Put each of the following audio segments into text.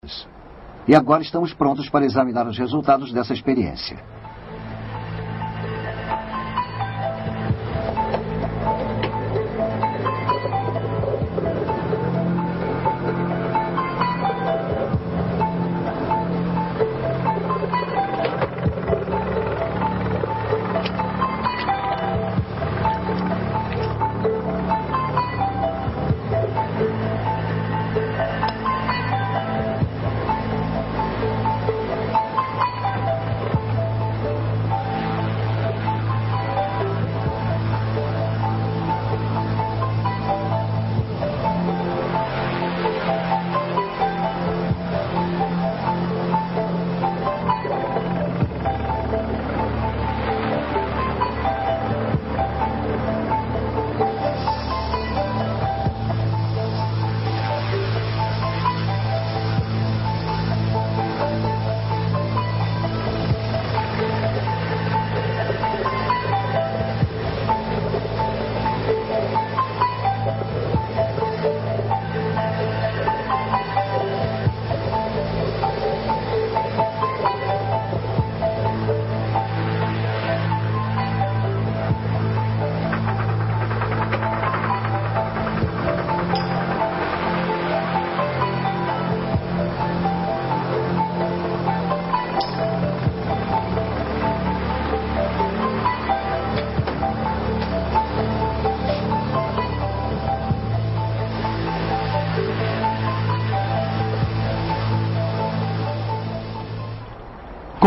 laboratórios. E agora estamos prontos para examinar os resultados dessa experiência.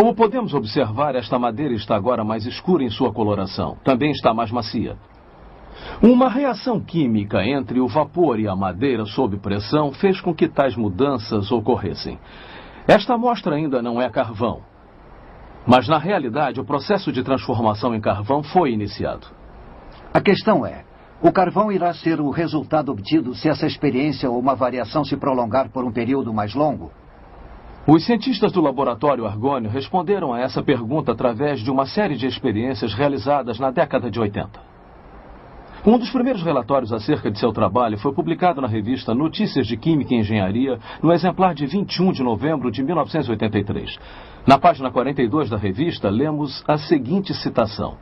Como podemos observar, esta madeira está agora mais escura em sua coloração. Também está mais macia. Uma reação química entre o vapor e a madeira sob pressão fez com que tais mudanças ocorressem. Esta amostra ainda não é carvão. Mas, na realidade, o processo de transformação em carvão foi iniciado. A questão é, o carvão irá ser o resultado obtido se essa experiência ou uma variação se prolongar por um período mais longo? Os cientistas do laboratório Argonne responderam a essa pergunta através de uma série de experiências realizadas na década de 80. Um dos primeiros relatórios acerca de seu trabalho foi publicado na revista Notícias de Química e Engenharia, no exemplar de 21 de novembro de 1983. Na página 42 da revista, lemos a seguinte citação.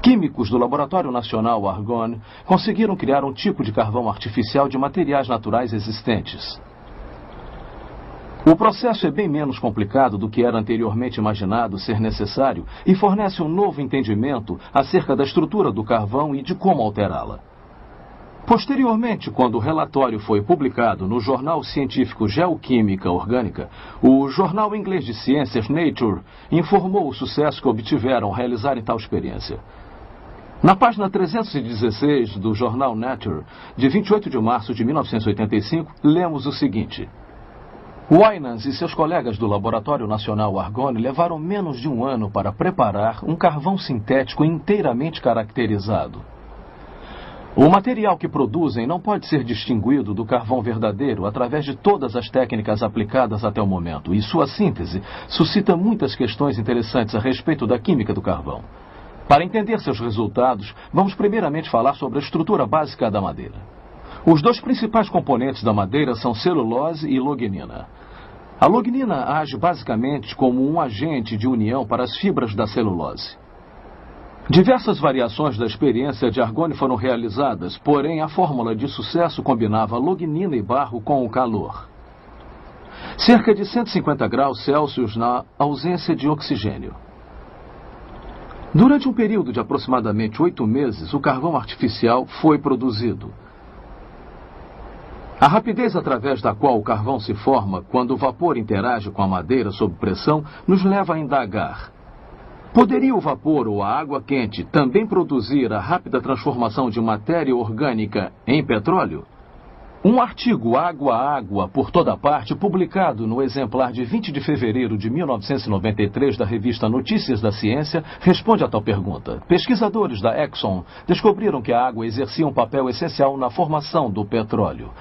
Químicos do Laboratório Nacional Argonne conseguiram criar um tipo de carvão artificial de materiais naturais existentes. O processo é bem menos complicado do que era anteriormente imaginado ser necessário e fornece um novo entendimento acerca da estrutura do carvão e de como alterá-la. Posteriormente, quando o relatório foi publicado no jornal científico Geoquímica Orgânica, o jornal inglês de ciências Nature informou o sucesso que obtiveram ao realizarem tal experiência. Na página 316 do jornal Nature, de 28 de março de 1985, lemos o seguinte. Winans e seus colegas do Laboratório Nacional Argonne levaram menos de um ano para preparar um carvão sintético inteiramente caracterizado. O material que produzem não pode ser distinguido do carvão verdadeiro através de todas as técnicas aplicadas até o momento, e sua síntese suscita muitas questões interessantes a respeito da química do carvão. Para entender seus resultados, vamos primeiramente falar sobre a estrutura básica da madeira. Os dois principais componentes da madeira são celulose e lognina. A lognina age basicamente como um agente de união para as fibras da celulose. Diversas variações da experiência de Argonne foram realizadas, porém a fórmula de sucesso combinava lognina e barro com o calor. Cerca de 150 graus Celsius na ausência de oxigênio. Durante um período de aproximadamente 8 meses, o carvão artificial foi produzido. A rapidez através da qual o carvão se forma quando o vapor interage com a madeira sob pressão nos leva a indagar. Poderia o vapor ou a água quente também produzir a rápida transformação de matéria orgânica em petróleo? Um artigo Água a Água por toda parte, publicado no exemplar de 20 de fevereiro de 1993 da revista Notícias da Ciência, responde a tal pergunta. Pesquisadores da Exxon descobriram que a água exercia um papel essencial na formação do petróleo.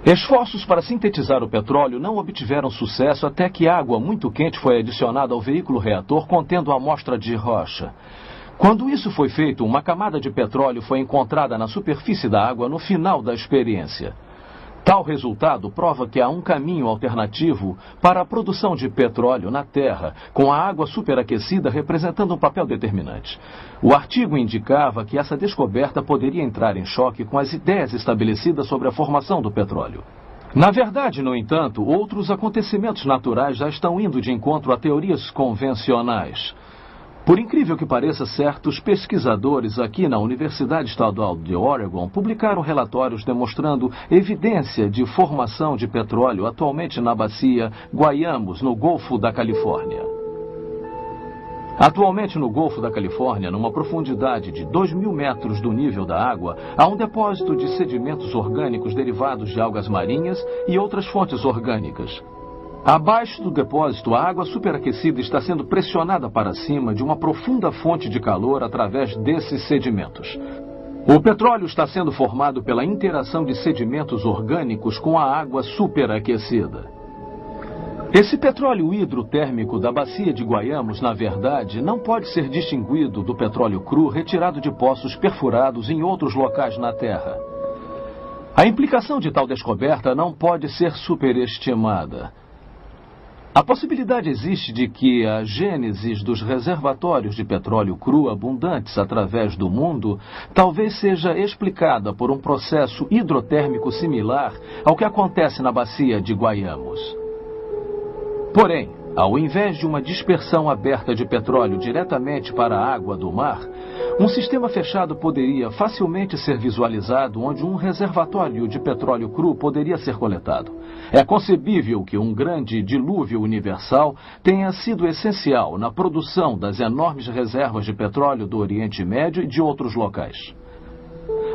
Esforços para sintetizar o petróleo não obtiveram sucesso até que água muito quente foi adicionada ao veículo reator contendo a amostra de rocha. Quando isso foi feito, uma camada de petróleo foi encontrada na superfície da água no final da experiência. Tal resultado prova que há um caminho alternativo para a produção de petróleo na Terra, com a água superaquecida representando um papel determinante. O artigo indicava que essa descoberta poderia entrar em choque com as ideias estabelecidas sobre a formação do petróleo. Na verdade, no entanto, outros acontecimentos naturais já estão indo de encontro a teorias convencionais. Por incrível que pareça, certos pesquisadores aqui na Universidade Estadual de Oregon publicaram relatórios demonstrando evidência de formação de petróleo atualmente na bacia Guayamos, no Golfo da Califórnia. Atualmente no Golfo da Califórnia, numa profundidade de 2.000 metros do nível da água, há um depósito de sedimentos orgânicos derivados de algas marinhas e outras fontes orgânicas. Abaixo do depósito, a água superaquecida está sendo pressionada para cima de uma profunda fonte de calor através desses sedimentos. O petróleo está sendo formado pela interação de sedimentos orgânicos com a água superaquecida. Esse petróleo hidrotérmico da bacia de Guayamos, na verdade, não pode ser distinguido do petróleo cru retirado de poços perfurados em outros locais na Terra. A implicação de tal descoberta não pode ser superestimada. A possibilidade existe de que a gênese dos reservatórios de petróleo cru abundantes através do mundo talvez seja explicada por um processo hidrotérmico similar ao que acontece na bacia de Guayamos. Porém, ao invés de uma dispersão aberta de petróleo diretamente para a água do mar, um sistema fechado poderia facilmente ser visualizado onde um reservatório de petróleo cru poderia ser coletado. É concebível que um grande dilúvio universal tenha sido essencial na produção das enormes reservas de petróleo do Oriente Médio e de outros locais.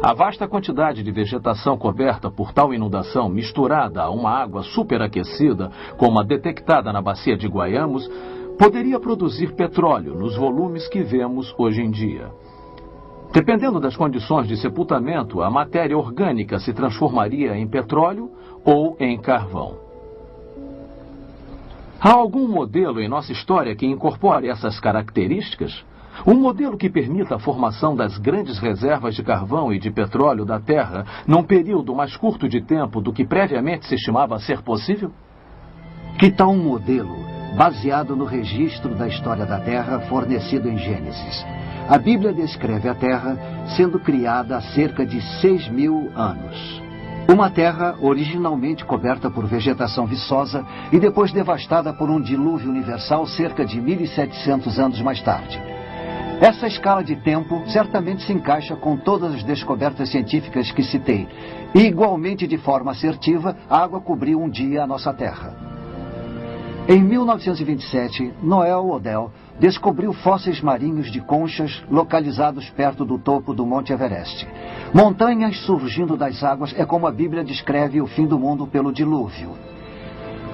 A vasta quantidade de vegetação coberta por tal inundação, misturada a uma água superaquecida, como a detectada na bacia de Guayamos, poderia produzir petróleo nos volumes que vemos hoje em dia. Dependendo das condições de sepultamento, a matéria orgânica se transformaria em petróleo ou em carvão. Há algum modelo em nossa história que incorpore essas características? Um modelo que permita a formação das grandes reservas de carvão e de petróleo da Terra num período mais curto de tempo do que previamente se estimava ser possível? Que tal um modelo baseado no registro da história da Terra fornecido em Gênesis? A Bíblia descreve a Terra sendo criada há cerca de 6.000 anos. Uma terra originalmente coberta por vegetação viçosa e depois devastada por um dilúvio universal cerca de 1.700 anos mais tarde. Essa escala de tempo certamente se encaixa com todas as descobertas científicas que citei. E, igualmente de forma assertiva, a água cobriu um dia a nossa Terra. Em 1927, Noel Odell descobriu fósseis marinhos de conchas localizados perto do topo do Monte Everest. Montanhas surgindo das águas é como a Bíblia descreve o fim do mundo pelo dilúvio.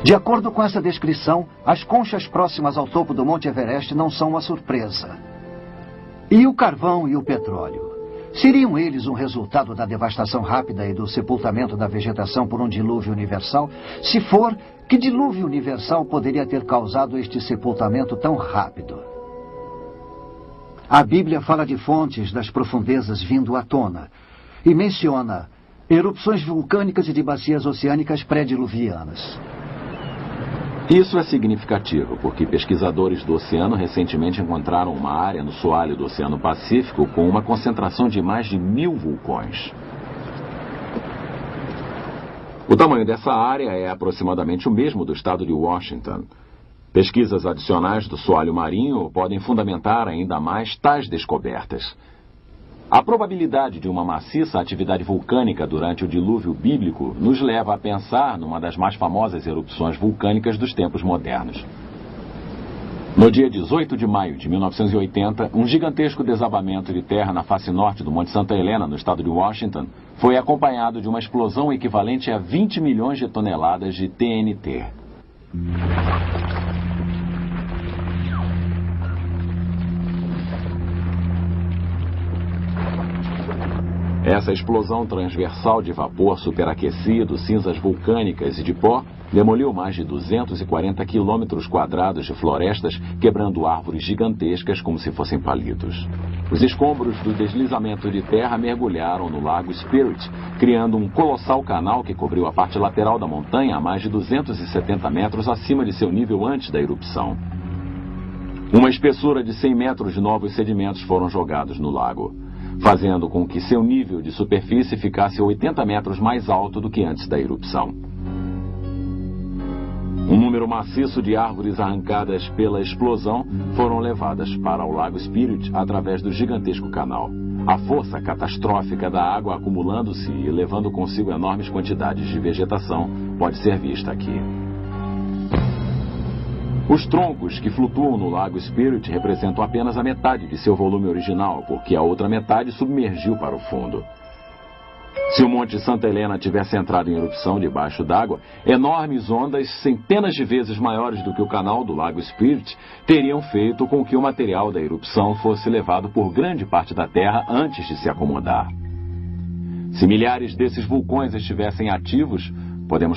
De acordo com essa descrição, as conchas próximas ao topo do Monte Everest não são uma surpresa. E o carvão e o petróleo? Seriam eles um resultado da devastação rápida e do sepultamento da vegetação por um dilúvio universal? Se for, que dilúvio universal poderia ter causado este sepultamento tão rápido? A Bíblia fala de fontes das profundezas vindo à tona e menciona erupções vulcânicas e de bacias oceânicas pré-diluvianas. Isso é significativo, porque pesquisadores do oceano recentemente encontraram uma área no soalho do Oceano Pacífico com uma concentração de mais de 1.000 vulcões. O tamanho dessa área é aproximadamente o mesmo do estado de Washington. Pesquisas adicionais do soalho marinho podem fundamentar ainda mais tais descobertas. A probabilidade de uma maciça atividade vulcânica durante o dilúvio bíblico nos leva a pensar numa das mais famosas erupções vulcânicas dos tempos modernos. No dia 18 de maio de 1980, um gigantesco desabamento de terra na face norte do Monte Santa Helena, no estado de Washington, foi acompanhado de uma explosão equivalente a 20 milhões de toneladas de TNT. Essa explosão transversal de vapor superaquecido, cinzas vulcânicas e de pó demoliu mais de 240 quilômetros quadrados de florestas, quebrando árvores gigantescas como se fossem palitos. Os escombros do deslizamento de terra mergulharam no lago Spirit, criando um colossal canal que cobriu a parte lateral da montanha a mais de 270 metros acima de seu nível antes da erupção. Uma espessura de 100 metros de novos sedimentos foram jogados no lago, fazendo com que seu nível de superfície ficasse 80 metros mais alto do que antes da erupção. Um número maciço de árvores arrancadas pela explosão foram levadas para o lago Spirit através do gigantesco canal. A força catastrófica da água acumulando-se e levando consigo enormes quantidades de vegetação pode ser vista aqui. Os troncos que flutuam no lago Spirit representam apenas a metade de seu volume original, porque a outra metade submergiu para o fundo. Se o Monte Santa Helena tivesse entrado em erupção debaixo d'água, enormes ondas, centenas de vezes maiores do que o canal do lago Spirit, teriam feito com que o material da erupção fosse levado por grande parte da Terra antes de se acomodar. Se milhares desses vulcões estivessem ativos, podemos